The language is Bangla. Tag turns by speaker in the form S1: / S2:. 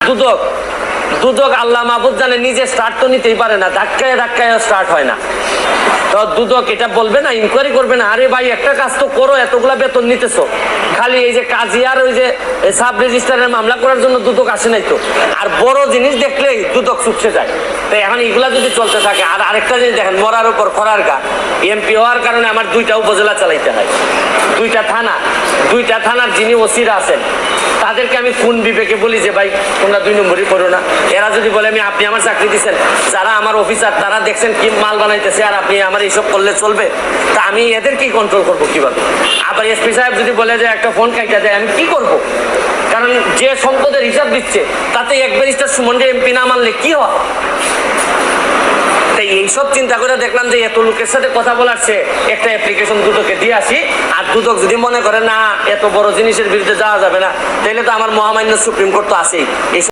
S1: দুদক দুদক আল্লাহ মাহবুব জানে, নিজে স্টার্ট তো নিতেই পারে না, ধাক্কায় ধাক্কায় স্টার্ট হয় না। তো দুদক এটা বলবে না, ইনকোয়ারি করবে না, আরে ভাই একটা কাজ তো করো, এতগুলা বেতন নিতেছো, খালি এই যে কাজী আর ওই যে সাব রেজিস্ট্রারের মামলা করার জন্য দুদক আসে নাই তো। আর বড় জিনিস দেখলেই দুদক চুপসে যায়। তো এখন এগুলা যদি চলতে থাকে, আর আরেকটা জিনিস দেখেন, মরার উপর খরার গা, এমপি হওয়ার কারণে আমার 2টা উপজেলা চালাইতে হয়, 2টা থানা, 2টা থানার যিনি ওসিরা আছেন তাদেরকে আমি কোন বিবেকে বলি যে ভাই তোমরা 2 নম্বরই করো না। এরা যদি বলে আমি, আপনি আমার চাকরি দিচ্ছেন, যারা আমার অফিসার তারা দেখছেন কি মাল বানাইতেছে, আর আপনি আমার এইসব করলে চলবে, তা আমি এদেরকেই কন্ট্রোল করবো কিভাবে? আবার এসপি সাহেব যদি বলে যে একটা ফোন কাইটা দেয়, আমি কি করব? কারণ যে সম্পদের হিসাব দিচ্ছে তাতে এক ব্যারিস্টার সুমনকে এমপি না মানলে কি হয়? তাই এইসব চিন্তা করে দেখলাম যে এত লোকের সাথে কথা বলার চেয়ে একটা অ্যাপ্লিকেশন দুদকে দিয়ে আসি। আর দুদক যদি মনে করে না এত বড় জিনিসের বিরুদ্ধে যাওয়া যাবে না, তাহলে তো আমার মহামান্য সুপ্রিম কোর্ট তো আছেই।